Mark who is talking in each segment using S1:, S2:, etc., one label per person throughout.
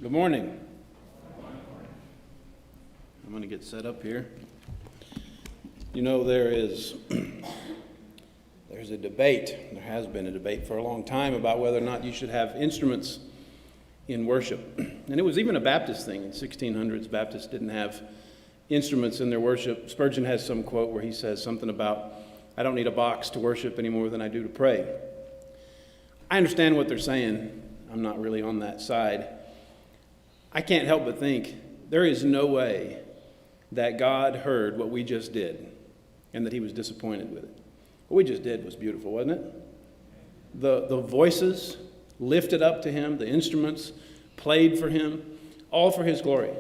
S1: Good morning. I'm going to get set up here. You know, there's a debate, there has been a debate for a long time about whether or not you should have instruments in worship. And it was even a Baptist thing. In 1600s, Baptists didn't have instruments in their worship. Spurgeon has some quote where he says something about, I don't need a box to worship any more than I do to pray. I understand what they're saying. I'm not really on that side. I can't help but think there is no way that God heard what we just did and that he was disappointed with it. What we just did was beautiful, wasn't it? The voices lifted up to him, the instruments played for him, all for his glory.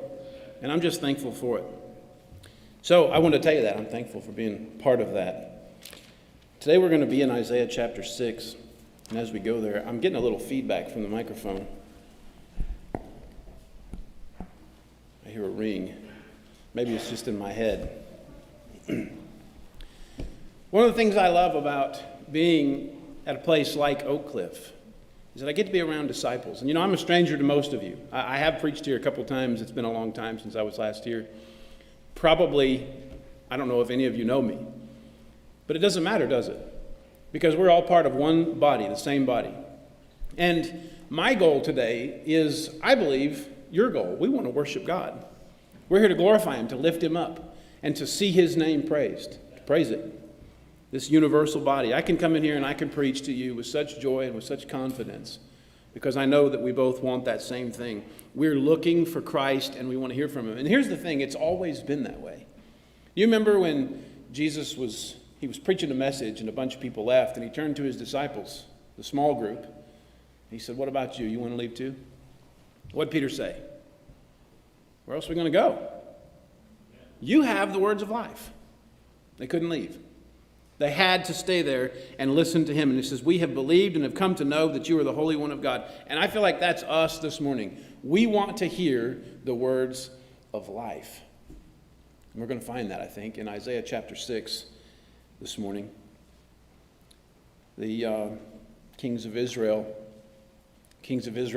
S1: And I'm just thankful for it. So I want to tell you that. I'm thankful for being part of that. Today we're going to be in Isaiah chapter 6. And as we go there, I'm getting a little feedback from the microphone. I hear a ring. Maybe it's just in my head. One of the things I love about being at a place like Oak Cliff is that I get to be around disciples. And you know, I'm a stranger to most of you. I have preached here a couple times. It's been a long time since I was last here. Probably, I don't know if any of you know me. But it doesn't matter, does it? Because we're all part of one body, the same body. And my goal today is, I believe, your goal. We want to worship God. We're here to glorify him, to lift him up, and to see his name praised, to praise it. This universal body. I can come in here and I can preach to you with such joy and with such confidence because I know that we both want that same thing. We're looking for Christ and we want to hear from him. And here's the thing, it's always been that way. You remember when Jesus was preaching a message and a bunch of people left and he turned to his disciples, the small group. He said, what about you? You want to leave too? What did Peter say? Where else are we going to go? You have the words of life. They couldn't leave. They had to stay there and listen to him. And he says, we have believed and have come to know that you are the Holy One of God. And I feel like that's us this morning. We want to hear the words of life. And we're going to find that, I think, in Isaiah chapter 6 this morning. The kings of Israel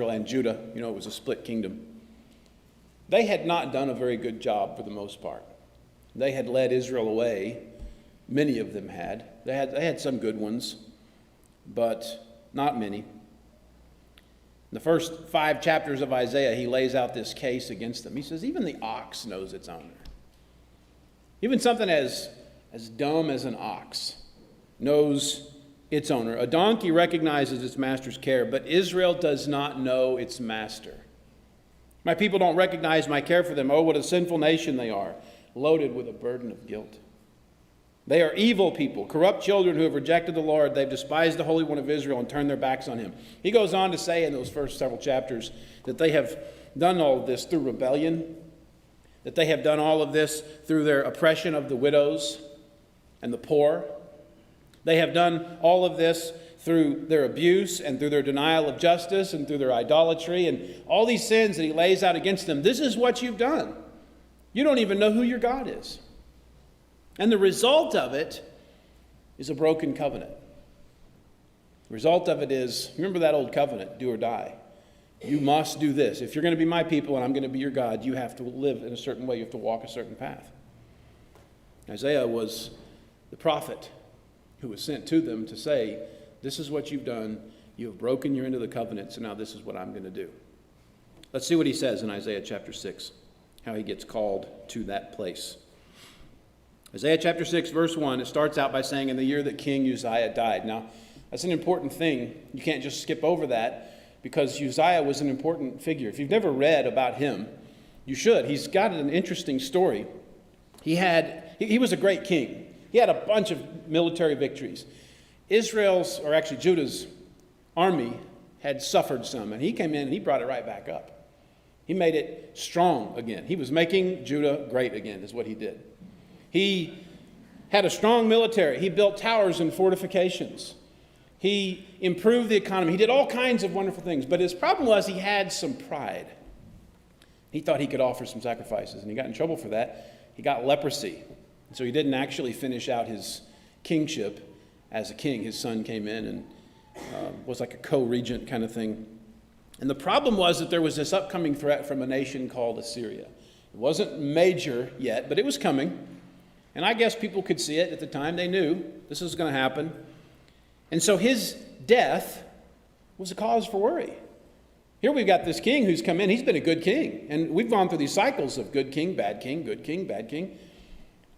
S1: and Judah, you know, it was a split kingdom. They had not done a very good job for the most part. They had led Israel away. Many of them had. They had some good ones, but not many. In the first 5 chapters of Isaiah, he lays out this case against them. He says, even the ox knows its owner. Even something as dumb as an ox knows its owner. A donkey recognizes its master's care, but Israel does not know its master. My people don't recognize my care for them. Oh, what a sinful nation they are, loaded with a burden of guilt. They are evil people, corrupt children who have rejected the Lord. They've despised the Holy One of Israel and turned their backs on him. He goes on to say in those first several chapters that they have done all of this through rebellion, that they have done all of this through their oppression of the widows and the poor. They have done all of this through their abuse and through their denial of justice and through their idolatry and all these sins that he lays out against them. This is what you've done. You don't even know who your God is. And the result of it is a broken covenant. The result of it is, remember that old covenant, do or die. You must do this. If you're going to be my people and I'm going to be your God, you have to live in a certain way. You have to walk a certain path. Isaiah was the prophet who was sent to them to say, this is what you've done. You have broken your end of the covenant, so now this is what I'm going to do. Let's see what he says in Isaiah chapter 6, how he gets called to that place. Isaiah chapter 6, verse 1, it starts out by saying, in the year that King Uzziah died. Now, that's an important thing. You can't just skip over that because Uzziah was an important figure. If you've never read about him, you should. He's got an interesting story. He was a great king. He had a bunch of military victories. Judah's army had suffered some, and he came in and he brought it right back up. He made it strong again. He was making Judah great again, is what he did. He had a strong military. He built towers and fortifications. He improved the economy. He did all kinds of wonderful things. But his problem was he had some pride. He thought he could offer some sacrifices, and he got in trouble for that. He got leprosy. So he didn't actually finish out his kingship as a king. His son came in and was like a co-regent kind of thing. And the problem was that there was this upcoming threat from a nation called Assyria. It wasn't major yet, but it was coming. And I guess people could see it at the time. They knew this was going to happen. And so his death was a cause for worry. Here we've got this king who's come in. He's been a good king. And we've gone through these cycles of good king, bad king, good king, bad king.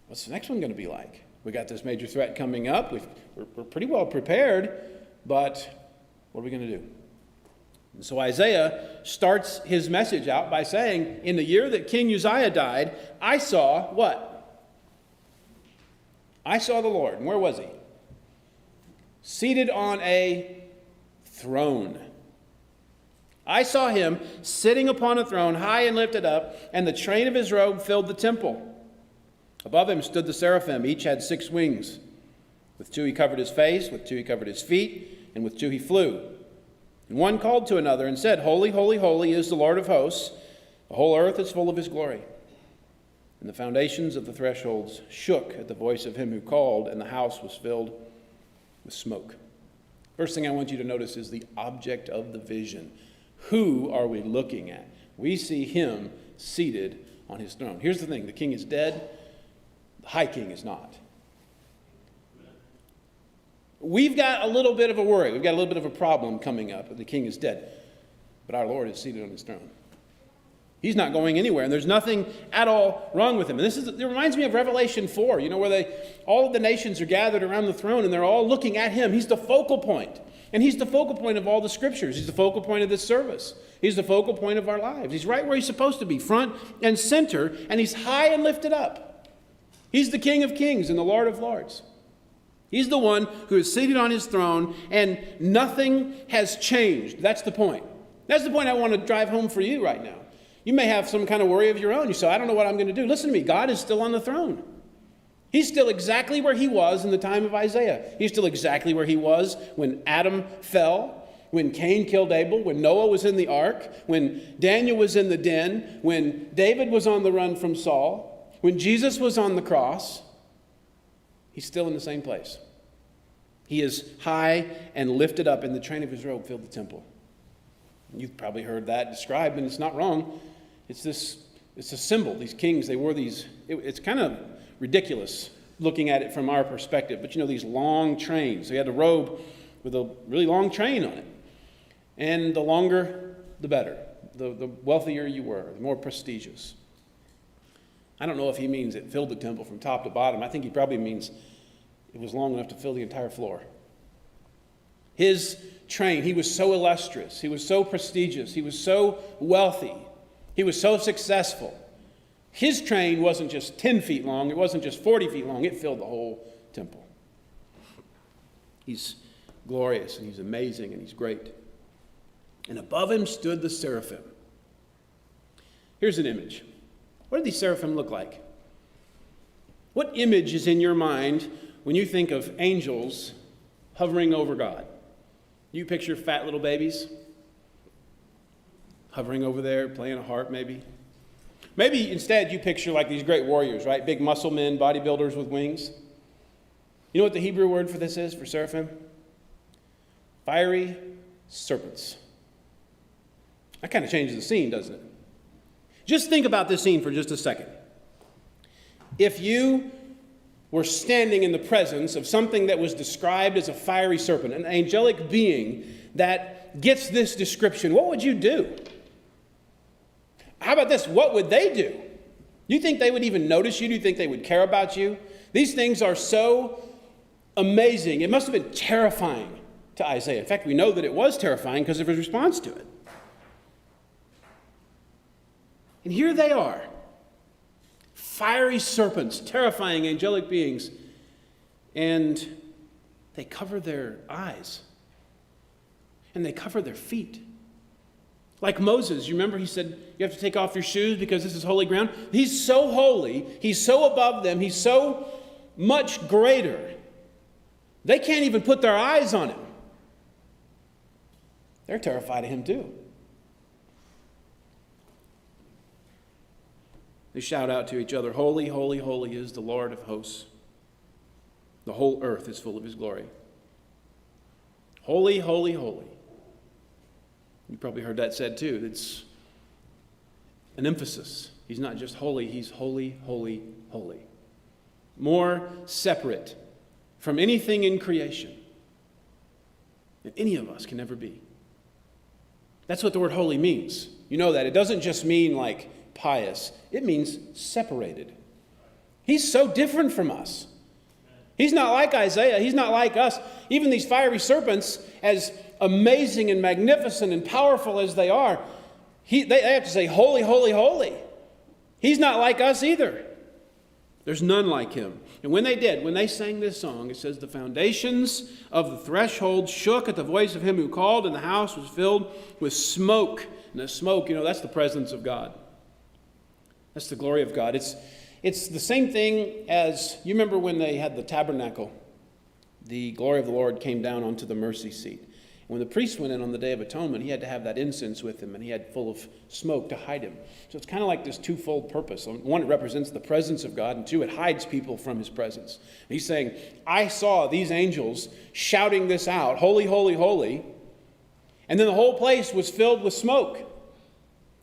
S1: What's the next one going to be like? We got this major threat coming up. We're pretty well prepared, but what are we going to do? And so Isaiah starts his message out by saying, in the year that King Uzziah died, I saw what? I saw the Lord. And where was he? Seated on a throne. I saw him sitting upon a throne, high and lifted up, and the train of his robe filled the temple. Above him stood the seraphim. Each had 6 wings. With 2 he covered his face, with 2 he covered his feet, and with 2 he flew. And one called to another and said, Holy, holy, holy is the Lord of hosts. The whole earth is full of his glory. And the foundations of the thresholds shook at the voice of him who called, and the house was filled with smoke. First thing I want you to notice is the object of the vision. Who are we looking at? We see him seated on his throne. Here's the thing. The king is dead. The high king is not. We've got a little bit of a worry. We've got a little bit of a problem coming up. The king is dead. But our Lord is seated on his throne. He's not going anywhere, and there's nothing at all wrong with him. And it reminds me of Revelation 4, where all of the nations are gathered around the throne, and they're all looking at him. He's the focal point. And he's the focal point of all the scriptures. He's the focal point of this service. He's the focal point of our lives. He's right where he's supposed to be, front and center, and he's high and lifted up. He's the King of kings and the Lord of lords. He's the one who is seated on his throne, and nothing has changed. That's the point. That's the point I want to drive home for you right now. You may have some kind of worry of your own. You say, I don't know what I'm going to do. Listen to me. God is still on the throne. He's still exactly where he was in the time of Isaiah. He's still exactly where he was when Adam fell, when Cain killed Abel, when Noah was in the ark, when Daniel was in the den, when David was on the run from Saul, when Jesus was on the cross. He's still in the same place. He is high and lifted up, and the train of his robe filled the temple. You've probably heard that described, and it's not wrong. It's a symbol. These kings, they wore these. It's kind of ridiculous looking at it from our perspective. But these long trains. They had a robe with a really long train on it. And the longer, the better. The wealthier you were, the more prestigious. I don't know if he means it filled the temple from top to bottom. I think he probably means it was long enough to fill the entire floor. His train, he was so illustrious. He was so prestigious. He was so wealthy. He was so successful. His train wasn't just 10 feet long. It wasn't just 40 feet long. It filled the whole temple. He's glorious, and he's amazing, and he's great. And above him stood the seraphim. Here's an image. What do these seraphim look like? What image is in your mind when you think of angels hovering over God? You picture fat little babies hovering over there, playing a harp maybe. Maybe instead you picture like these great warriors, right? Big muscle men, bodybuilders with wings. You know what the Hebrew word for this is, for seraphim? Fiery serpents. That kind of changes the scene, doesn't it? Just think about this scene for just a second. If you were standing in the presence of something that was described as a fiery serpent, an angelic being that gets this description, what would you do? How about this? What would they do? You think they would even notice you? Do you think they would care about you? These things are so amazing. It must have been terrifying to Isaiah. In fact, we know that it was terrifying because of his response to it. And here they are. Fiery serpents, terrifying angelic beings. And they cover their eyes. And they cover their feet. Like Moses, you remember he said, you have to take off your shoes because this is holy ground? He's so holy, he's so above them, he's so much greater. They can't even put their eyes on him. They're terrified of him too. They shout out to each other, Holy, holy, holy is the Lord of hosts. The whole earth is full of his glory. Holy, holy, holy. You probably heard that said too. It's an emphasis. He's not just holy, he's holy, holy, holy. More separate from anything in creation than any of us can ever be. That's what the word holy means. You know that. It doesn't just mean like pious. It means separated. He's so different from us. He's not like Isaiah. He's not like us. Even these fiery serpents, as amazing and magnificent and powerful as they are, they have to say, holy, holy, holy. He's not like us either. There's none like him. And when they sang this song, it says, the foundations of the threshold shook at the voice of him who called, and the house was filled with smoke. And the smoke, that's the presence of God. That's the glory of God. It's the same thing as, you remember when they had the tabernacle, the glory of the Lord came down onto the mercy seat. When the priest went in on the Day of Atonement, he had to have that incense with him, and he had full of smoke to hide him. So it's kind of like this twofold purpose. One, it represents the presence of God, and two, it hides people from his presence. And he's saying, I saw these angels shouting this out, holy, holy, holy, and then the whole place was filled with smoke,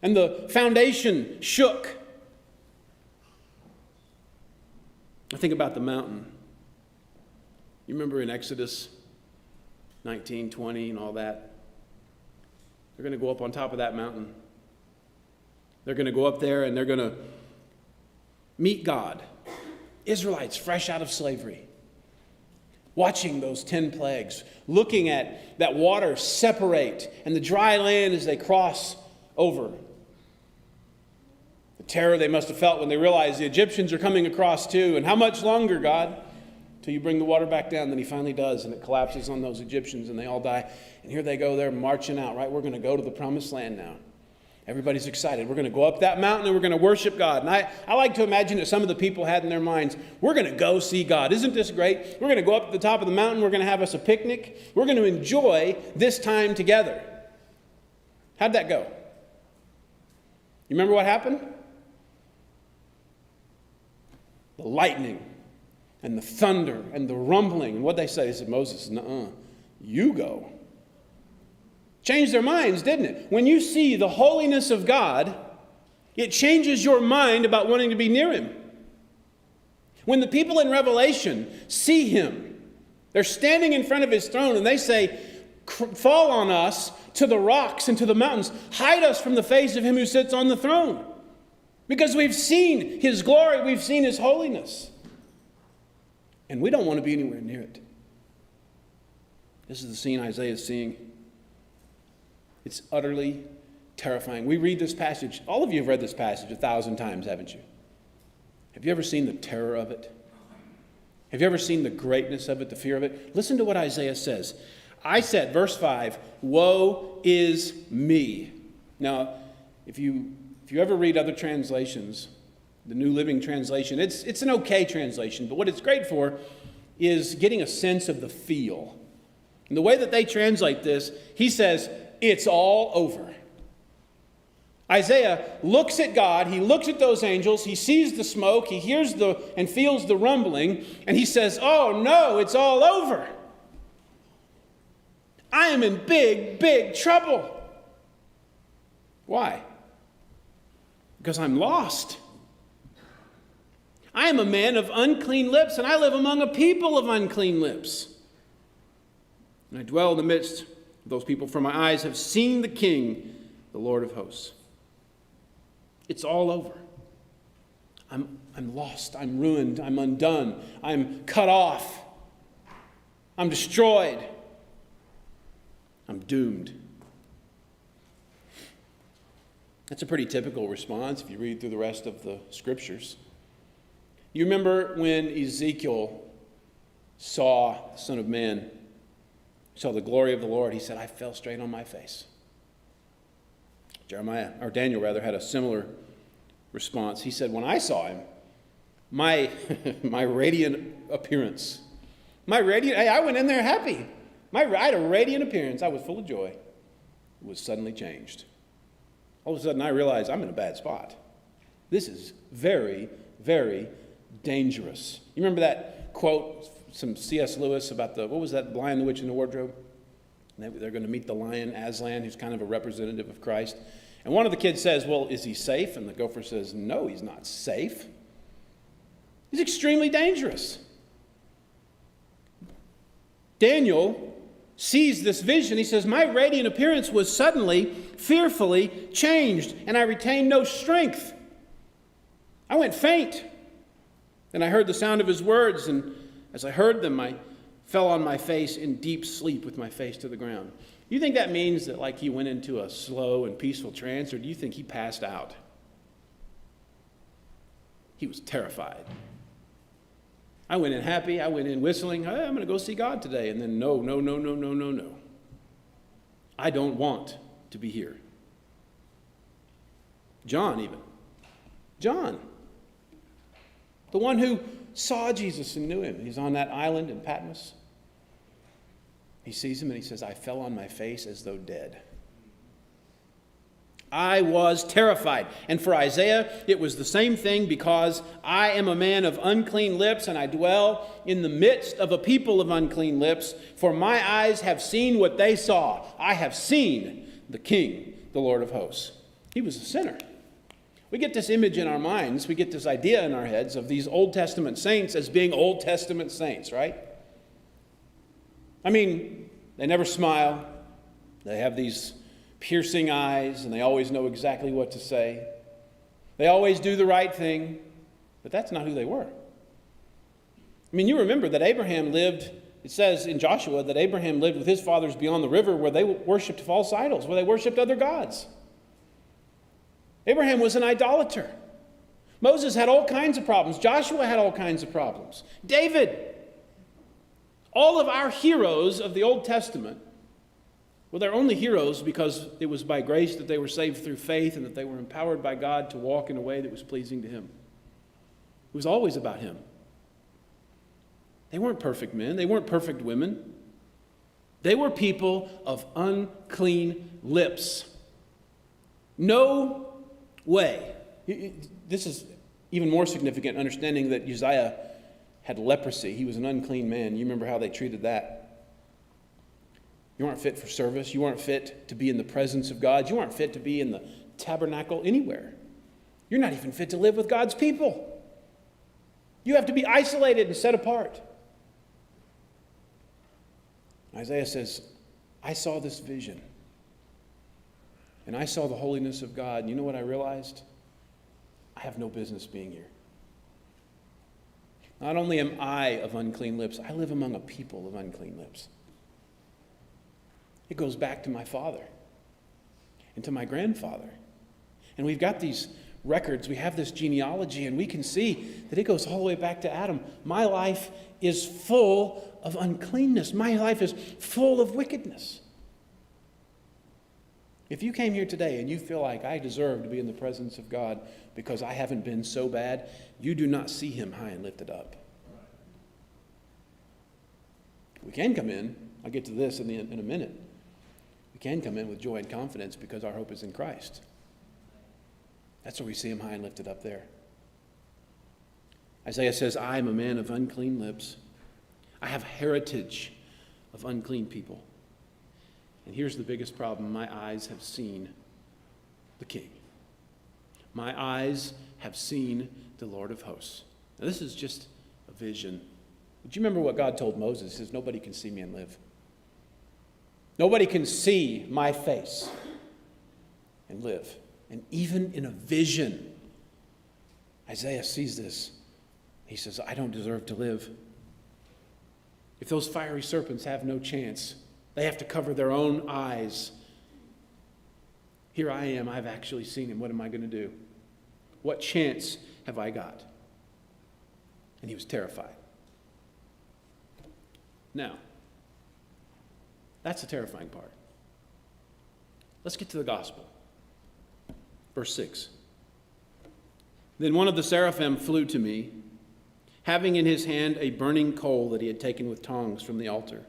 S1: and the foundation shook. I think about the mountain. You remember in Exodus 19, 20, and all that? They're going to go up on top of that mountain. They're going to go up there and they're going to meet God. Israelites fresh out of slavery, watching those 10 plagues, looking at that water separate and the dry land as they cross over. The terror they must have felt when they realized the Egyptians are coming across too. And how much longer, God? Till you bring the water back down. Then he finally does, and it collapses on those Egyptians, and they all die. And here they go, they're marching out, right? We're going to go to the promised land now. Everybody's excited. We're going to go up that mountain, and we're going to worship God. And I like to imagine that some of the people had in their minds, we're going to go see God. Isn't this great? We're going to go up to the top of the mountain. We're going to have us a picnic. We're going to enjoy this time together. How'd that go? You remember what happened? The lightning and the thunder and the rumbling. And what they say, they said, Moses, nuh-uh, you go. Changed their minds, didn't it? When you see the holiness of God, it changes your mind about wanting to be near him. When the people in Revelation see him, they're standing in front of his throne and they say, fall on us to the rocks and to the mountains. Hide us from the face of him who sits on the throne. Because we've seen his glory, we've seen his holiness. And we don't want to be anywhere near it. This is the scene Isaiah is seeing. It's utterly terrifying. We read this passage. All of you have read this passage 1,000 times, haven't you? Have you ever seen the terror of it? Have you ever seen the greatness of it, the fear of it? Listen to what Isaiah says. I said, verse 5, woe is me. Now, if you ever read other translations, the New Living Translation, it's an okay translation, but what it's great for is getting a sense of the feel. And the way that they translate this, he says, it's all over. Isaiah looks at God, he looks at those angels, he sees the smoke, he hears and feels the rumbling, and he says, oh no, it's all over. I am in big, big trouble. Why? Because I'm lost. I am a man of unclean lips, and I live among a people of unclean lips. And I dwell in the midst of those people, for my eyes have seen the King, the Lord of hosts. It's all over. I'm lost. I'm ruined. I'm undone. I'm cut off. I'm destroyed. I'm doomed. That's a pretty typical response if you read through the rest of the scriptures. You remember when Ezekiel saw the Son of Man, saw the glory of the Lord, he said, I fell straight on my face. Daniel had a similar response. He said, when I saw him, my radiant appearance, I went in there happy. I had a radiant appearance. I was full of joy. It was suddenly changed. All of a sudden I realized I'm in a bad spot. This is very, very dangerous. You remember that quote, some C.S. Lewis about what was that, Lion, the Witch, and the Wardrobe? They're going to meet the lion, Aslan, who's kind of a representative of Christ. And one of the kids says, well, is he safe? And the gopher says, no, he's not safe. He's extremely dangerous. Daniel sees this vision. He says, my radiant appearance was suddenly, fearfully changed, and I retained no strength. I went faint. And I heard the sound of his words, and as I heard them, I fell on my face in deep sleep with my face to the ground. You think that means that like he went into a slow and peaceful trance, or do you think he passed out? He was terrified. I went in happy. I went in whistling. Hey, I'm going to go see God today. And then no. I don't want to be here. John even. John. The one who saw Jesus and knew him. He's on that island in Patmos. He sees him and he says, I fell on my face as though dead. I was terrified. And for Isaiah, it was the same thing, because I am a man of unclean lips, and I dwell in the midst of a people of unclean lips. For my eyes have seen what they saw. I have seen the King, the Lord of hosts. He was a sinner. We get this image in our minds, we get this idea in our heads of these Old Testament saints as being Old Testament saints, right? I mean, they never smile. They have these piercing eyes, and they always know exactly what to say. They always do the right thing, but that's not who they were. I mean, you remember that Abraham lived, it says in Joshua that Abraham lived with his fathers beyond the river, where they worshipped false idols, where they worshipped other gods. Abraham was an idolater. Moses had all kinds of problems. Joshua had all kinds of problems. David. All of our heroes of the Old Testament, well, they're only heroes because it was by grace that they were saved through faith, and that they were empowered by God to walk in a way that was pleasing to him. It was always about him. They weren't perfect men. They weren't perfect women. They were people of unclean lips. No way. This is even more significant, understanding that Uzziah had leprosy. He was an unclean man. You remember how they treated that. You weren't fit for service. You weren't fit to be in the presence of God. You weren't fit to be in the tabernacle anywhere. You're not even fit to live with God's people. You have to be isolated and set apart. Isaiah says, I saw this vision. And I saw the holiness of God. And you know what I realized? I have no business being here. Not only am I of unclean lips, I live among a people of unclean lips. It goes back to my father and to my grandfather. And we've got these records, we have this genealogy, and we can see that it goes all the way back to Adam. My life is full of uncleanness. My life is full of wickedness. If you came here today and you feel like I deserve to be in the presence of God because I haven't been so bad, you do not see him high and lifted up. We can come in, I'll get to this in a minute. We can come in with joy and confidence because our hope is in Christ. That's where we see him high and lifted up there. Isaiah says, I am a man of unclean lips. I have heritage of unclean people. And here's the biggest problem. My eyes have seen the King. My eyes have seen the Lord of hosts. Now, this is just a vision. But you remember what God told Moses? He says, nobody can see me and live. Nobody can see my face and live. And even in a vision, Isaiah sees this. He says, I don't deserve to live. If those fiery serpents have no chance, they have to cover their own eyes. Here I am, I've actually seen him. What am I going to do? What chance have I got? And he was terrified. Now, that's the terrifying part. Let's get to the gospel. Verse 6. Then one of the seraphim flew to me, having in his hand a burning coal that he had taken with tongs from the altar.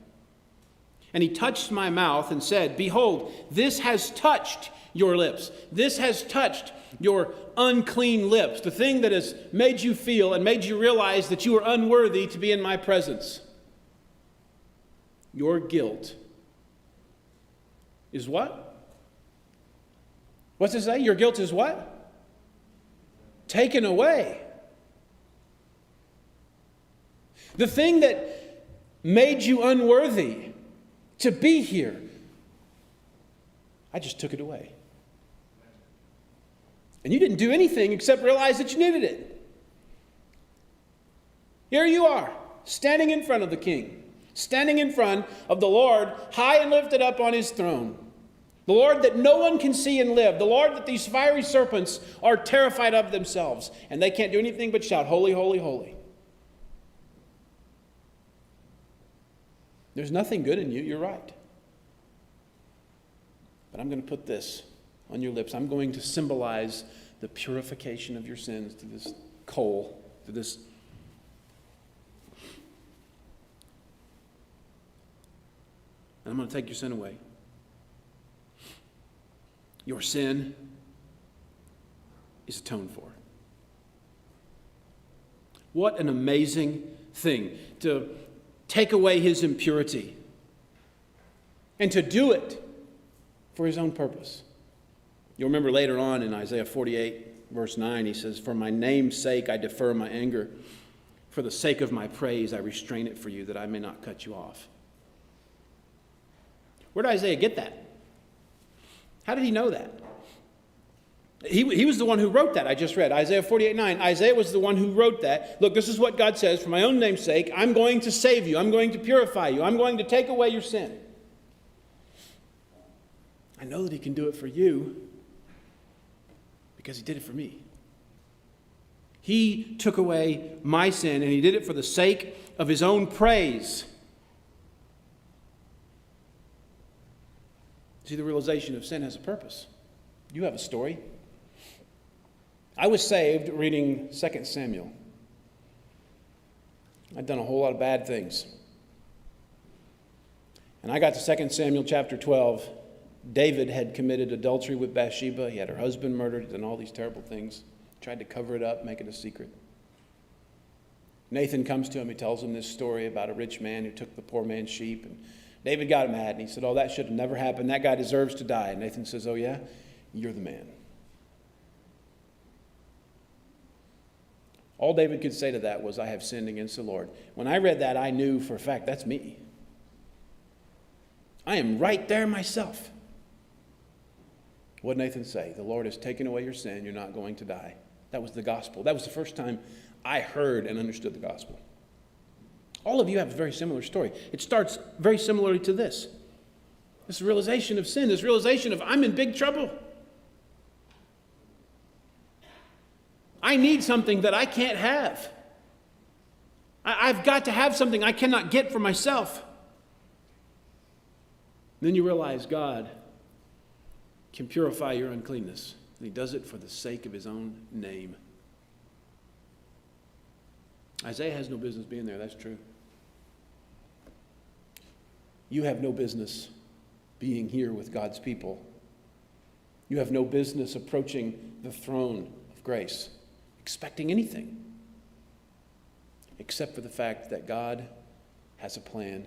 S1: And he touched my mouth and said, behold, this has touched your lips. This has touched your unclean lips, the thing that has made you feel and made you realize that you are unworthy to be in my presence. Your guilt is what? What's it say? Your guilt is what? Taken away. The thing that made you unworthy to be here, I just took it away. And you didn't do anything except realize that you needed it. Here you are, standing in front of the King, standing in front of the Lord, high and lifted up on his throne. The Lord that no one can see and live. The Lord that these fiery serpents are terrified of themselves. And they can't do anything but shout, holy, holy, holy. There's nothing good in you, you're right. But I'm going to put this on your lips. I'm going to symbolize the purification of your sins to this coal, to this. And I'm going to take your sin away. Your sin is atoned for. What an amazing thing to take away his impurity and to do it for his own purpose. You'll remember later on in Isaiah 48, verse 9, he says, for my name's sake I defer my anger. For the sake of my praise I restrain it for you, that I may not cut you off. Where did Isaiah get that? How did he know that? He was the one who wrote that. I just read Isaiah 48:9. Isaiah was the one who wrote that. Look, this is what God says. For my own name's sake, I'm going to save you. I'm going to purify you. I'm going to take away your sin. I know that he can do it for you because he did it for me. He took away my sin, and he did it for the sake of his own praise. See, the realization of sin has a purpose. You have a story. I was saved reading 2 Samuel. I'd done a whole lot of bad things. And I got to 2 Samuel chapter 12. David had committed adultery with Bathsheba. He had her husband murdered and all these terrible things. Tried to cover it up, make it a secret. Nathan comes to him. He tells him this story about a rich man who took the poor man's sheep. And David got mad and he said, oh, that should have never happened. That guy deserves to die. And Nathan says, oh, yeah? You're the man. All David could say to that was, I have sinned against the Lord. When I read that, I knew for a fact that's me. I am right there myself. What did Nathan say? The Lord has taken away your sin. You're not going to die. That was the gospel. That was the first time I heard and understood the gospel. All of you have a very similar story. It starts very similarly to this. This realization of sin, this realization of I'm in big trouble. I need something that I can't have. I've got to have something I cannot get for myself. Then you realize God can purify your uncleanness. And he does it for the sake of his own name. Isaiah has no business being there, that's true. You have no business being here with God's people. You have no business approaching the throne of grace, expecting anything, except for the fact that God has a plan.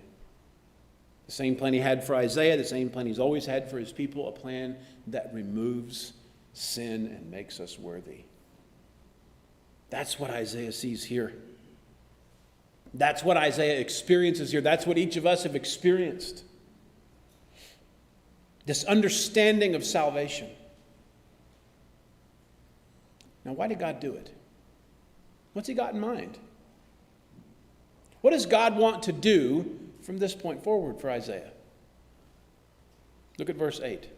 S1: The same plan he had for Isaiah, the same plan he's always had for his people, a plan that removes sin and makes us worthy. That's what Isaiah sees here. That's what Isaiah experiences here. That's what each of us have experienced. This understanding of salvation. Now, why did God do it? What's he got in mind? What does God want to do from this point forward for Isaiah? Look at verse 8.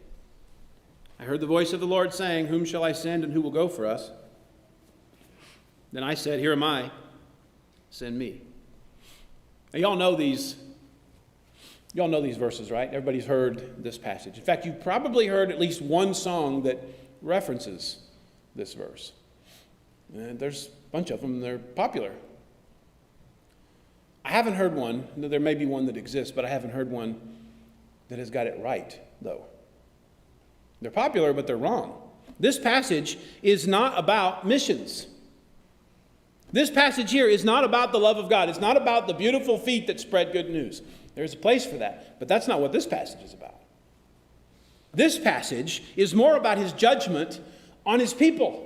S1: I heard the voice of the Lord saying, whom shall I send and who will go for us? Then I said, here am I, send me. Now, y'all know these verses, right? Everybody's heard this passage. In fact, you've probably heard at least one song that references this verse. And there's a bunch of them. They're popular. I haven't heard one. There may be one that exists, but I haven't heard one that has got it right, though. They're popular, but they're wrong. This passage is not about missions. This passage here is not about the love of God. It's not about the beautiful feet that spread good news. There's a place for that, but that's not what this passage is about. This passage is more about his judgment on his people.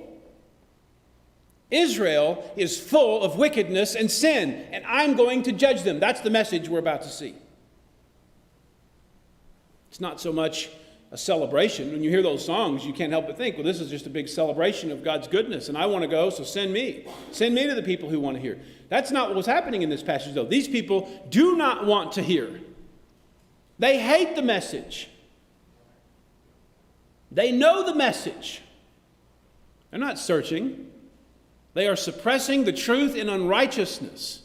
S1: Israel is full of wickedness and sin, and I'm going to judge them. That's the message we're about to see. It's not so much a celebration. When you hear those songs, you can't help but think, well, this is just a big celebration of God's goodness, and I want to go, so send me. Send me to the people who want to hear. That's not what was happening in this passage, though. These people do not want to hear. They hate the message. They know the message. They're not searching. They are suppressing the truth in unrighteousness.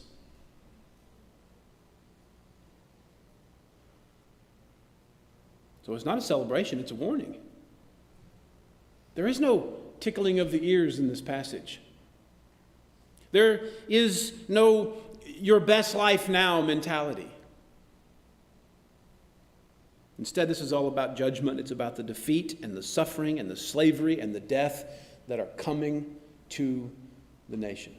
S1: So it's not a celebration, it's a warning. There is no tickling of the ears in this passage. There is no your best life now mentality. Instead, this is all about judgment. It's about the defeat and the suffering and the slavery and the death that are coming to the nation.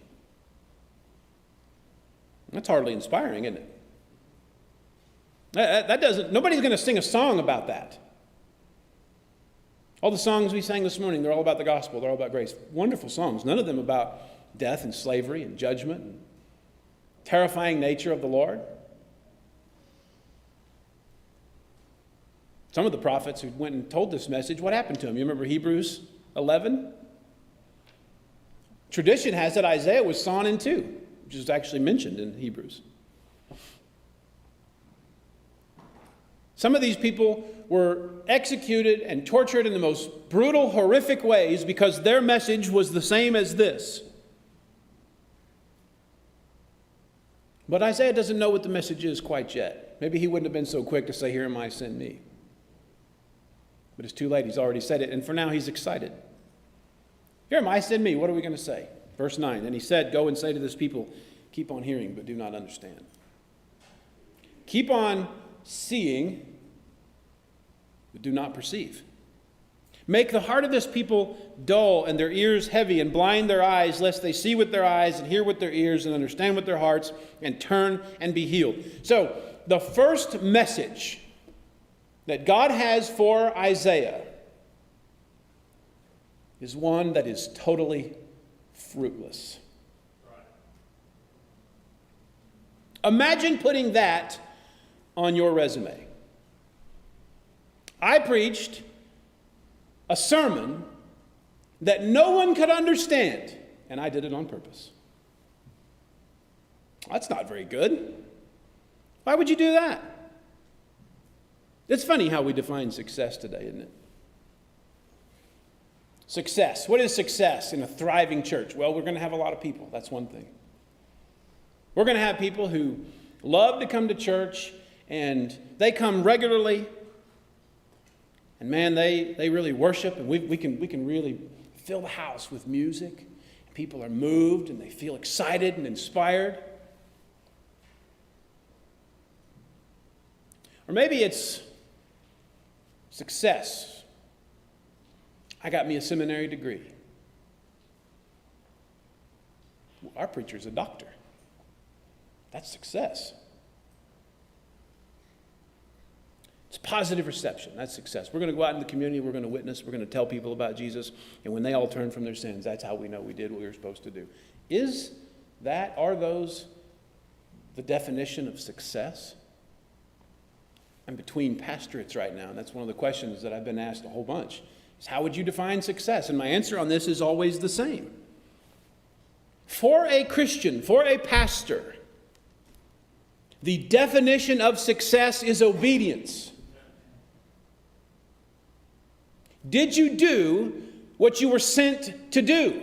S1: That's hardly inspiring, isn't it? Nobody's going to sing a song about that. All the songs we sang this morning, they're all about the gospel. They're all about grace. Wonderful songs. None of them about death and slavery and judgment and terrifying nature of the Lord. Some of the prophets who went and told this message, what happened to them? You remember Hebrews 11? Tradition has that Isaiah was sawn in two, which is actually mentioned in Hebrews. Some of these people were executed and tortured in the most brutal, horrific ways because their message was the same as this. But Isaiah doesn't know what the message is quite yet. Maybe he wouldn't have been so quick to say, "Here am I, send me." But it's too late. He's already said it. And for now, he's excited. "Here am I, send me." What are we going to say? Verse 9. And he said, "Go and say to this people, keep on hearing, but do not understand. Keep on seeing, but do not perceive. Make the heart of this people dull and their ears heavy, and blind their eyes, lest they see with their eyes and hear with their ears and understand with their hearts and turn and be healed." So the first message that God has for Isaiah is one that is totally fruitless. Imagine putting that on your resume. I preached a sermon that no one could understand, and I did it on purpose. That's not very good. Why would you do that? It's funny how we define success today, isn't it? Success. What is success in a thriving church? Well, we're going to have a lot of people. That's one thing. We're going to have people who love to come to church, and they come regularly. And man, they really worship, and we can really fill the house with music. People are moved, and they feel excited and inspired. Or maybe it's success. I got me a seminary degree. Our preacher's a doctor. That's success. It's positive reception. That's success. We're going to go out in the community. We're going to witness. We're going to tell people about Jesus. And when they all turn from their sins, that's how we know we did what we were supposed to do. Are those the definition of success? I'm between pastorates right now, and that's one of the questions that I've been asked a whole bunch. Is how would you define success? And my answer on this is always the same. For a Christian, for a pastor, the definition of success is obedience. Did you do what you were sent to do?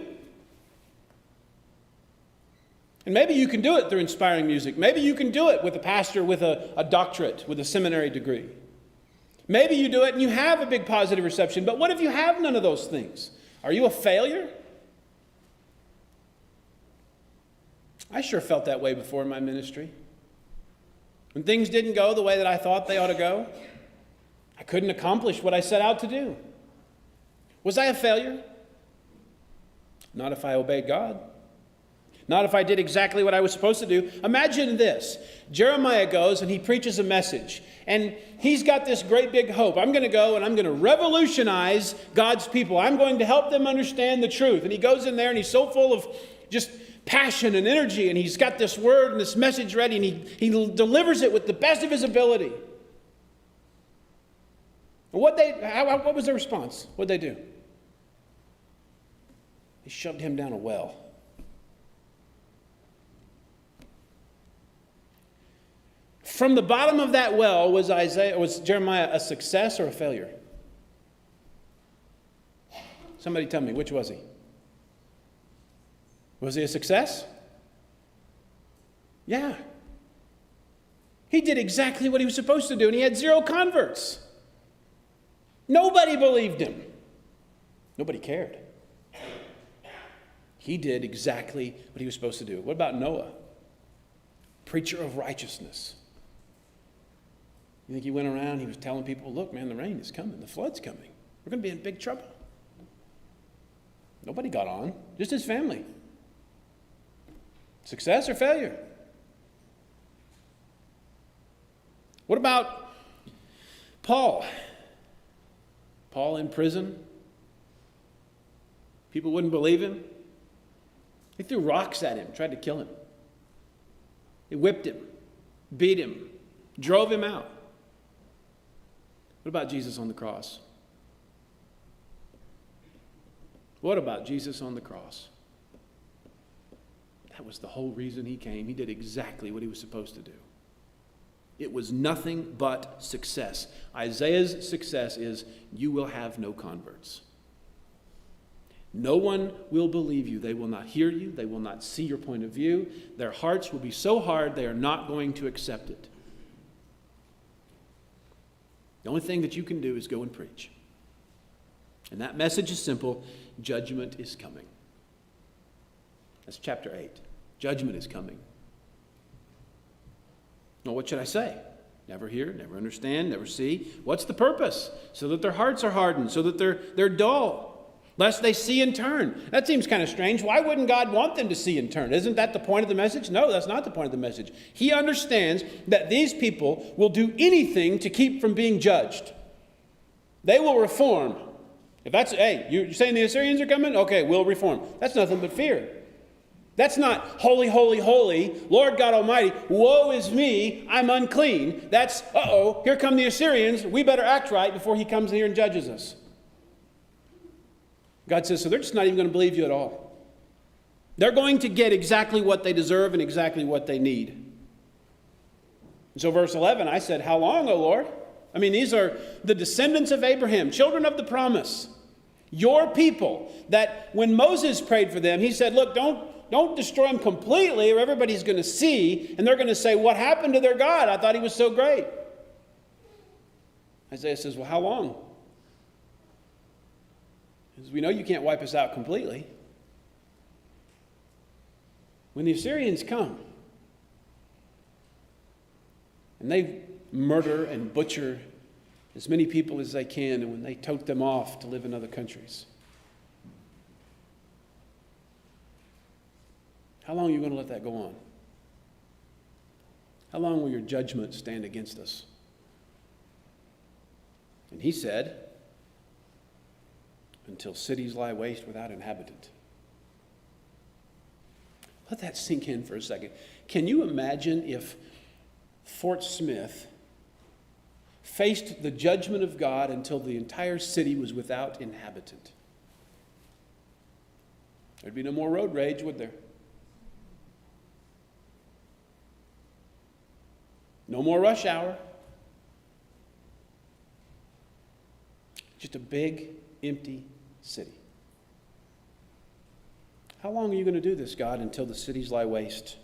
S1: And maybe you can do it through inspiring music. Maybe you can do it with a pastor with a doctorate, with a seminary degree. Maybe you do it and you have a big positive reception. But what if you have none of those things? Are you a failure? I sure felt that way before in my ministry. When things didn't go the way that I thought they ought to go, I couldn't accomplish what I set out to do. Was I a failure? Not if I obeyed God. Not if I did exactly what I was supposed to do. Imagine this. Jeremiah goes and he preaches a message. And he's got this great big hope. I'm going to go and I'm going to revolutionize God's people. I'm going to help them understand the truth. And he goes in there and he's so full of just passion and energy. And he's got this word and this message ready. And he delivers it with the best of his ability. And what was their response? What'd they do? They shoved him down a well. From the bottom of that well, was Jeremiah a success or a failure? Somebody tell me, which was he? Was he a success? Yeah. He did exactly what he was supposed to do, and he had 0 converts. Nobody believed him. Nobody cared. He did exactly what he was supposed to do. What about Noah? Preacher of righteousness. You think he went around, he was telling people, look, man, the rain is coming. The flood's coming. We're going to be in big trouble. Nobody got on. Just his family. Success or failure? What about Paul? Paul in prison. People wouldn't believe him. They threw rocks at him, tried to kill him. They whipped him, beat him, drove him out. What about Jesus on the cross? What about Jesus on the cross? That was the whole reason he came. He did exactly what he was supposed to do. It was nothing but success. Isaiah's success is, you will have no converts. No one will believe you. They will not hear you. They will not see your point of view. Their hearts will be so hard they are not going to accept it. The only thing that you can do is go and preach. And that message is simple. Judgment is coming. That's chapter 8. Judgment is coming. Well, what should I say? Never hear, never understand, never see. What's the purpose? So that their hearts are hardened, so that they're dull, lest they see and turn. That seems kind of strange. Why wouldn't God want them to see and turn? Isn't that the point of the message? No, that's not the point of the message. He understands that these people will do anything to keep from being judged. They will reform. If that's, hey, you're saying the Assyrians are coming? Okay, we'll reform. That's nothing but fear. That's not holy, holy, holy, Lord God Almighty, woe is me, I'm unclean. That's, here come the Assyrians, we better act right before he comes here and judges us. God says, so they're just not even going to believe you at all. They're going to get exactly what they deserve and exactly what they need. And so verse 11, I said, how long, O Lord? I mean, these are the descendants of Abraham, children of the promise. Your people, that when Moses prayed for them, he said, look, don't destroy them completely or everybody's going to see, and they're going to say, what happened to their God? I thought he was so great. Isaiah says, well, how long? Because we know you can't wipe us out completely. When the Assyrians come, and they murder and butcher as many people as they can, and when they tote them off to live in other countries, how long are you going to let that go on? How long will your judgment stand against us? And he said, until cities lie waste without inhabitant. Let that sink in for a second. Can you imagine if Fort Smith faced the judgment of God until the entire city was without inhabitant? There'd be no more road rage, would there? No more rush hour. Just a big, empty city. How long are you going to do this, God, until the cities lie waste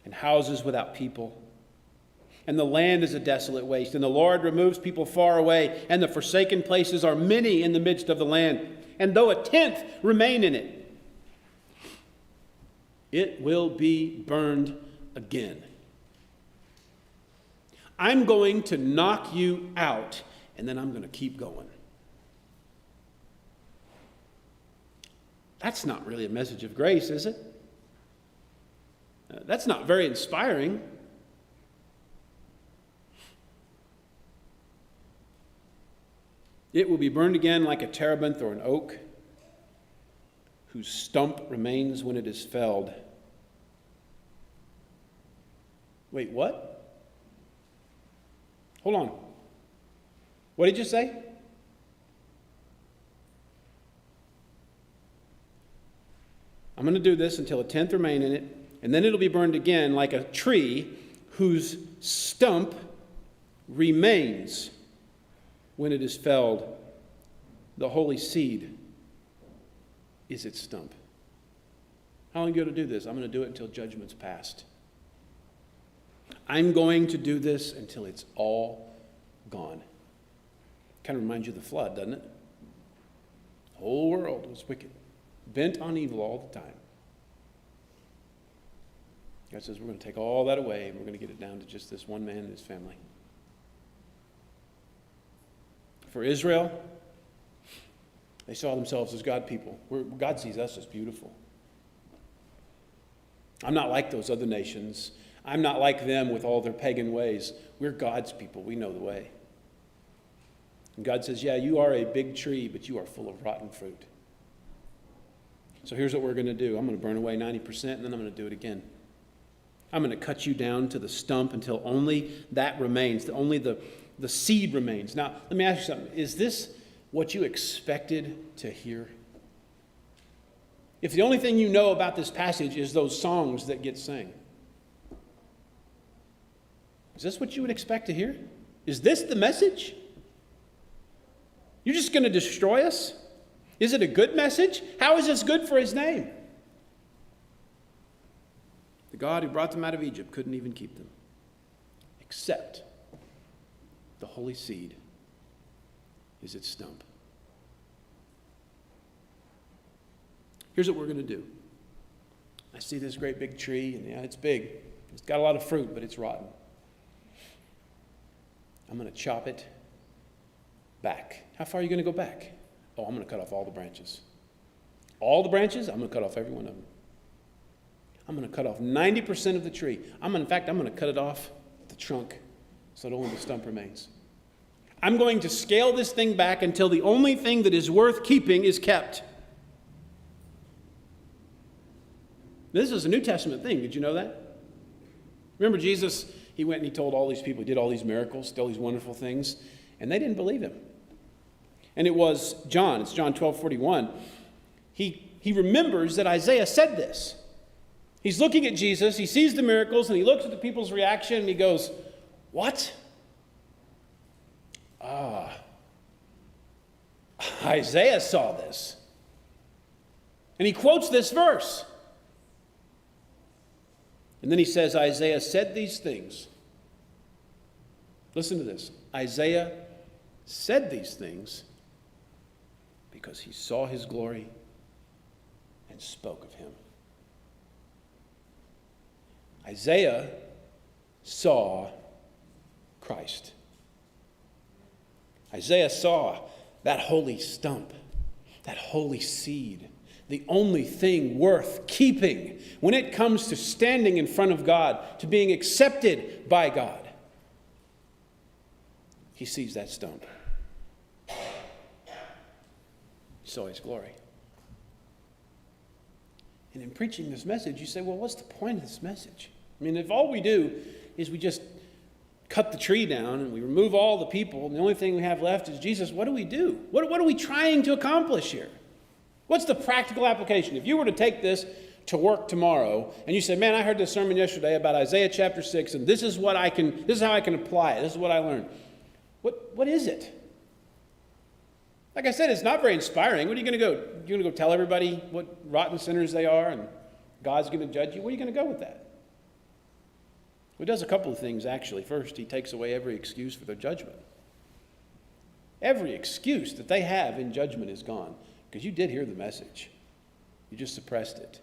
S1: and houses without people, and the land is a desolate waste, and the Lord removes people far away, and the forsaken places are many in the midst of the land, and though a tenth remain in it, it will be burned again. I'm going to knock you out, and then I'm going to keep going. That's not really a message of grace, is it? That's not very inspiring. It will be burned again like a terebinth or an oak, whose stump remains when it is felled. Wait, what? Hold on. What did you say? I'm going to do this until a tenth remain in it, and then it'll be burned again like a tree whose stump remains when it is felled. The holy seed is its stump. How long are you going to do this? I'm going to do it until judgment's passed. I'm going to do this until it's all gone. Kind of reminds you of the flood, doesn't it? The whole world was wicked, bent on evil all the time. God says, we're going to take all that away, and we're going to get it down to just this one man and his family. For Israel, they saw themselves as God people. God sees us as beautiful. I'm not like those other nations. I'm not like them with all their pagan ways. We're God's people. We know the way. And God says, yeah, you are a big tree, but you are full of rotten fruit. So here's what we're going to do. I'm going to burn away 90%, and then I'm going to do it again. I'm going to cut you down to the stump until only that remains, only the seed remains. Now, let me ask you something. Is this what you expected to hear? If the only thing you know about this passage is those songs that get sang, is this what you would expect to hear? Is this the message? You're just going to destroy us? Is it a good message? How is this good for his name? The God who brought them out of Egypt couldn't even keep them, except the holy seed is its stump. Here's what we're going to do. I see this great big tree, and yeah, it's big. It's got a lot of fruit, but it's rotten. I'm going to chop it back. How far are you going to go back? Oh, I'm going to cut off all the branches. All the branches? I'm going to cut off every one of them. I'm going to cut off 90% of the tree. In fact, I'm going to cut it off the trunk so that only the stump remains. I'm going to scale this thing back until the only thing that is worth keeping is kept. This is a New Testament thing. Did you know that? Remember Jesus, he went and he told all these people, he did all these miracles, did all these wonderful things, and they didn't believe him. And it was John, it's John 12:41. He remembers that Isaiah said this. He's looking at Jesus, he sees the miracles, and he looks at the people's reaction, and he goes, what? Isaiah saw this. And he quotes this verse. And then he says, Isaiah said these things. Listen to this. Isaiah said these things because he saw his glory and spoke of him. Isaiah saw Christ. Isaiah saw that holy stump, that holy seed, the only thing worth keeping when it comes to standing in front of God, to being accepted by God. He sees that stump. He saw his glory. And in preaching this message, you say, well, what's the point of this message? I mean, if all we do is we just cut the tree down and we remove all the people, and the only thing we have left is Jesus, what do we do? What are we trying to accomplish here? What's the practical application? If you were to take this to work tomorrow, and you say, man, I heard this sermon yesterday about Isaiah chapter 6, and this is how I can apply it. This is what I learned. What is it? Like I said, it's not very inspiring. What are you going to go? You're going to go tell everybody what rotten sinners they are and God's going to judge you? Where are you going to go with that? Well, he does a couple of things, actually. First, he takes away every excuse for their judgment. Every excuse that they have in judgment is gone because you did hear the message. You just suppressed it.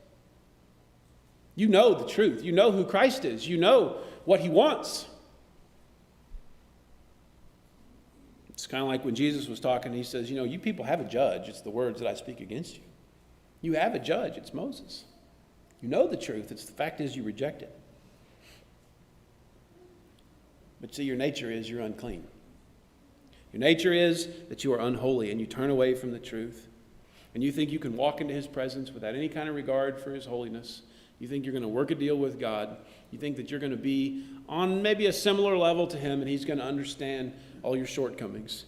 S1: You know the truth. You know who Christ is. You know what he wants. It's kind of like when Jesus was talking, he says, you people have a judge. It's the words that I speak against you. You have a judge. It's Moses. You know the truth. The fact is you reject it. But see, your nature is you're unclean. Your nature is that you are unholy and you turn away from the truth. And you think you can walk into his presence without any kind of regard for his holiness. You think you're going to work a deal with God. You think that you're going to be on maybe a similar level to him and he's going to understand all your shortcomings.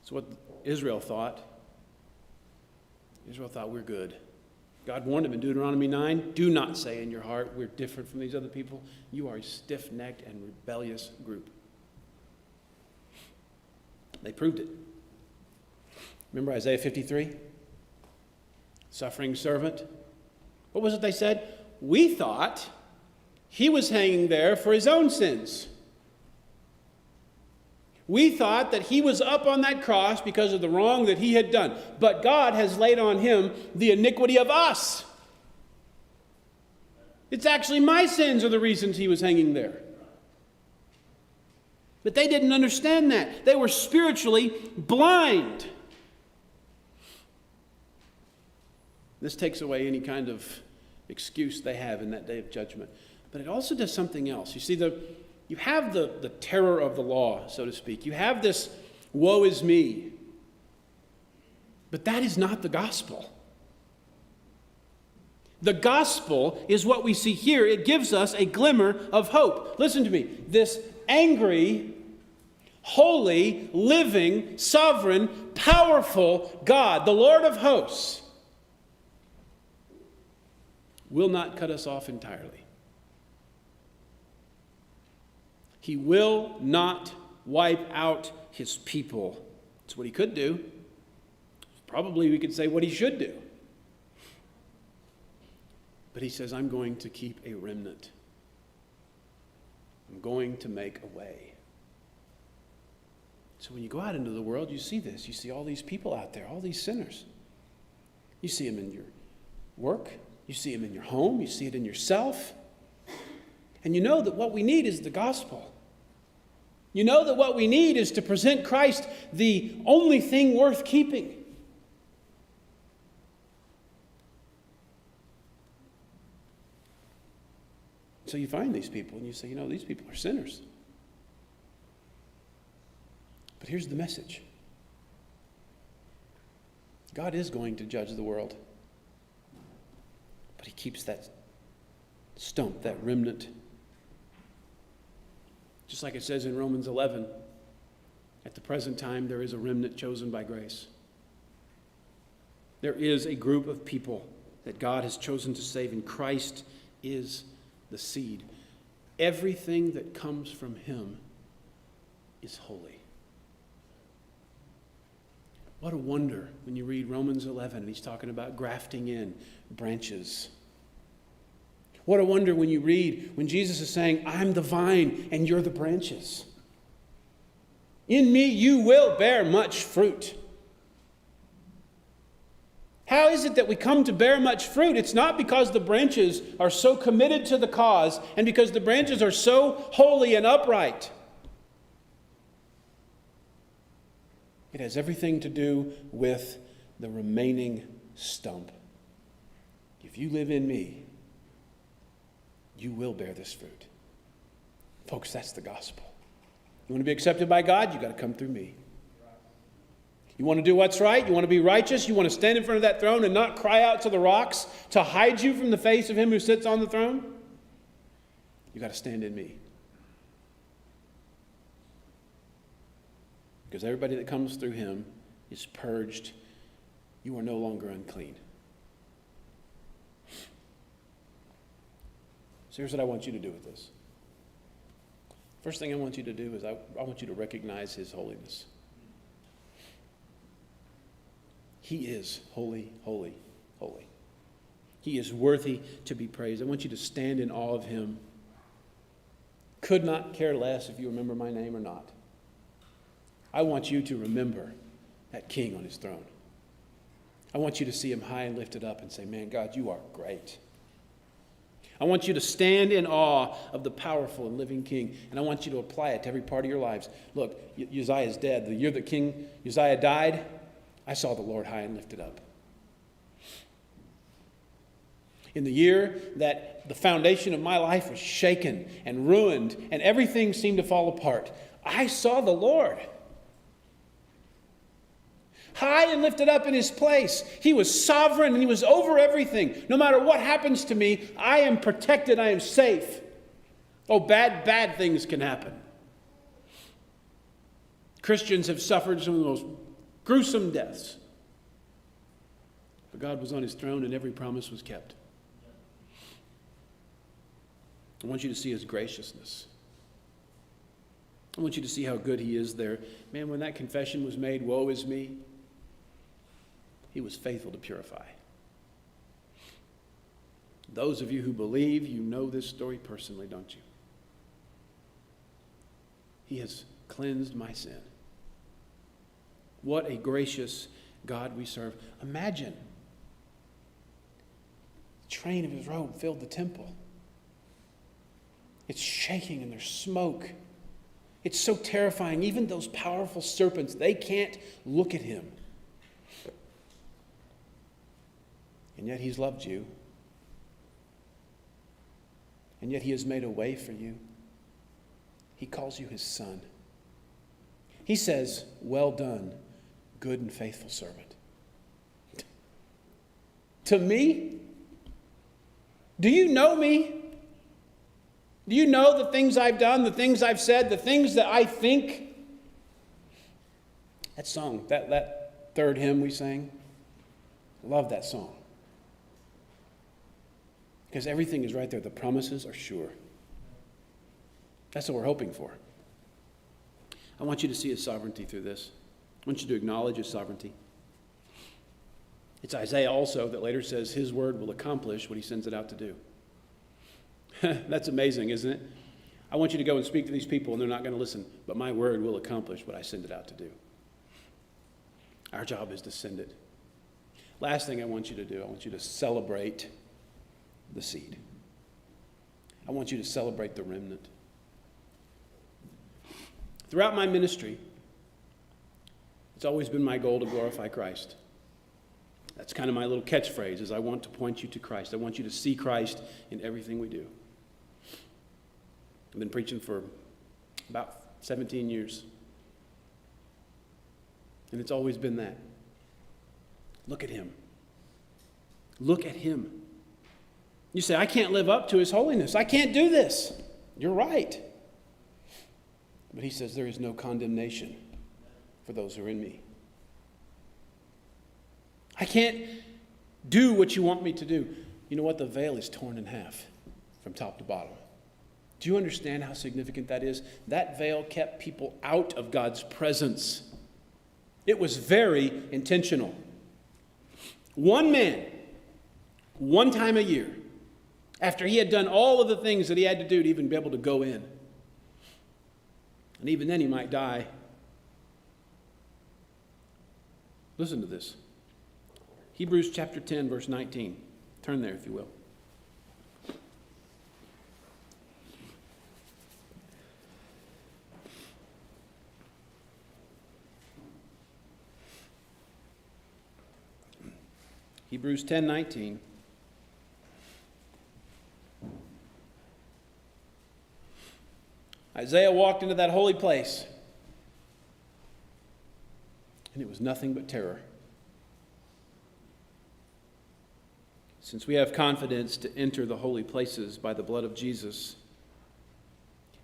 S1: That's what Israel thought. Israel thought we're good. God warned him in Deuteronomy 9, do not say in your heart, we're different from these other people. You are a stiff-necked and rebellious group. They proved it. Remember Isaiah 53? Suffering servant. What was it they said? We thought he was hanging there for his own sins. We thought that he was up on that cross because of the wrong that he had done. But God has laid on him the iniquity of us. It's actually my sins are the reasons he was hanging there. But they didn't understand that. They were spiritually blind. This takes away any kind of excuse they have in that day of judgment. But it also does something else. You see, you have the terror of the law, so to speak. You have this woe is me. But that is not the gospel. The gospel is what we see here. It gives us a glimmer of hope. Listen to me. This angry, holy, living, sovereign, powerful God, the Lord of hosts, will not cut us off entirely. He will not wipe out his people. That's what he could do. Probably we could say what he should do. But he says, I'm going to keep a remnant. I'm going to make a way. So when you go out into the world, you see this. You see all these people out there, all these sinners. You see them in your work. You see them in your home. You see it in yourself. And you know that what we need is the gospel. You know that what we need is to present Christ the only thing worth keeping. So you find these people and you say, these people are sinners. But here's the message. God is going to judge the world. But he keeps that stump, that remnant. Just like it says in Romans 11, at the present time there is a remnant chosen by grace. There is a group of people that God has chosen to save, and Christ is the seed. Everything that comes from him is holy. What a wonder when you read Romans 11 and he's talking about grafting in branches. What a wonder when you read when Jesus is saying, I'm the vine and you're the branches. In me you will bear much fruit. How is it that we come to bear much fruit? It's not because the branches are so committed to the cause and because the branches are so holy and upright. It has everything to do with the remaining stump. If you live in me, you will bear this fruit. Folks, that's the gospel. You want to be accepted by God? You've got to come through me. You want to do what's right? You want to be righteous? You want to stand in front of that throne and not cry out to the rocks to hide you from the face of him who sits on the throne? You've got to stand in me. Because everybody that comes through him is purged. You are no longer unclean. So here's what I want you to do with this. First thing I want you to do is I want you to recognize his holiness. He is holy, holy, holy. He is worthy to be praised. I want you to stand in awe of him. Could not care less if you remember my name or not. I want you to remember that king on his throne. I want you to see him high and lifted up and say, man, God, you are great. I want you to stand in awe of the powerful and living King, and I want you to apply it to every part of your lives. Look, Uzziah is dead. The year that King Uzziah died, I saw the Lord high and lifted up. In the year that the foundation of my life was shaken and ruined and everything seemed to fall apart, I saw the Lord high and lifted up in his place. He was sovereign and he was over everything. No matter what happens to me, I am protected, I am safe. Oh, bad things can happen. Christians have suffered some of the most gruesome deaths. But God was on his throne and every promise was kept. I want you to see his graciousness. I want you to see how good he is there. Man, when that confession was made, woe is me, he was faithful to purify. Those of you who believe, you know this story personally, don't you? He has cleansed my sin. What a gracious God we serve. Imagine the train of his robe filled the temple. It's shaking and there's smoke. It's so terrifying. Even those powerful serpents, they can't look at him. And yet he's loved you. And yet he has made a way for you. He calls you his son. He says, well done, good and faithful servant. To me? Do you know me? Do you know the things I've done, the things I've said, the things that I think? That song, that third hymn we sang, I love that song. Because everything is right there. The promises are sure. That's what we're hoping for. I want you to see his sovereignty through this. I want you to acknowledge his sovereignty. It's Isaiah also that later says his word will accomplish what he sends it out to do. That's amazing, isn't it? I want you to go and speak to these people and they're not going to listen, but my word will accomplish what I send it out to do. Our job is to send it. Last thing I want you to do, I want you to celebrate the seed. I want you to celebrate the remnant. Throughout my ministry, it's always been my goal to glorify Christ. That's kind of my little catchphrase, is I want to point you to Christ. I want you to see Christ in everything we do. I've been preaching for about 17 years. And it's always been that. Look at him. Look at him. You say, I can't live up to his holiness. I can't do this. You're right. But he says there is no condemnation for those who are in me. I can't do what you want me to do. You know what? The veil is torn in half from top to bottom. Do you understand how significant that is? That veil kept people out of God's presence. It was very intentional. One man, one time a year, after he had done all of the things that he had to do to even be able to go in. And even then he might die. Listen to this. Hebrews chapter 10, verse 19. Turn there, if you will. Hebrews 10:19. Isaiah walked into that holy place, and it was nothing but terror. Since we have confidence to enter the holy places by the blood of Jesus,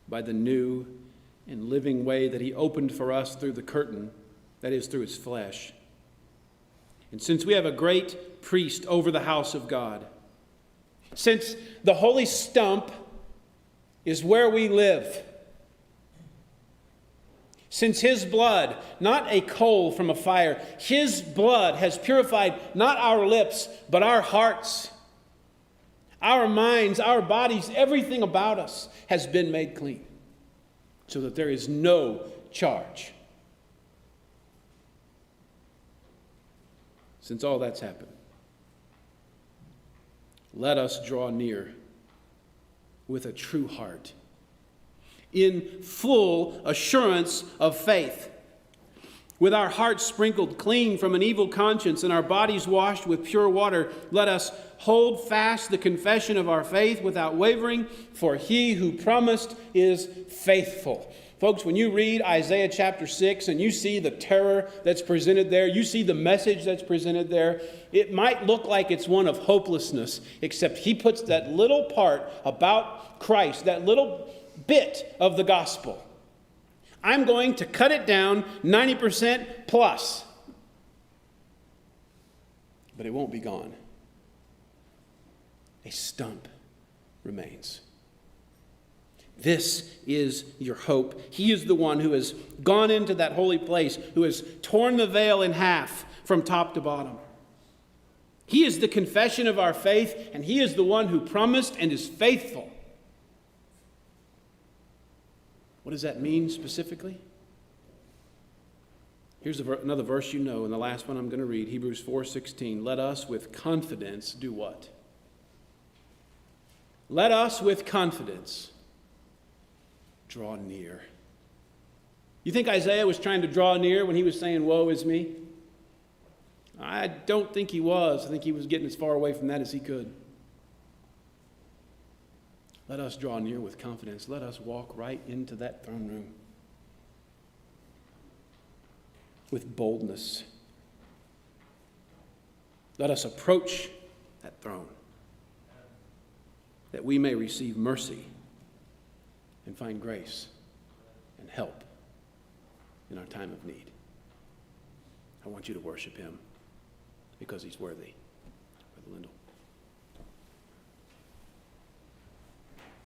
S1: by the new and living way that he opened for us through the curtain, that is, through his flesh. And since we have a great priest over the house of God, since the holy stump is where we live, since his blood, not a coal from a fire, his blood has purified not our lips, but our hearts, our minds, our bodies, everything about us has been made clean, so that there is no charge. Since all that's happened, let us draw near with a true heart, in full assurance of faith, with our hearts sprinkled clean from an evil conscience and our bodies washed with pure water, let us hold fast the confession of our faith without wavering, for he who promised is faithful. Folks, when you read Isaiah chapter 6 and you see the terror that's presented there, you see the message that's presented there, it might look like it's one of hopelessness, except he puts that little part about Christ, that little bit of the gospel. I'm going to cut it down 90% plus. But it won't be gone. A stump remains. This is your hope. He is the one who has gone into that holy place, who has torn the veil in half from top to bottom. He is the confession of our faith, and he is the one who promised and is faithful. What does that mean specifically? Here's another verse you know, and the last one I'm going to read, Hebrews 4:16. Let us with confidence do what? Let us with confidence draw near. You think Isaiah was trying to draw near when he was saying, woe is me? I don't think he was. I think he was getting as far away from that as he could. Let us draw near with confidence. Let us walk right into that throne room with boldness. Let us approach that throne that we may receive mercy and find grace and help in our time of need. I want you to worship him because he's worthy. Brother Lindell.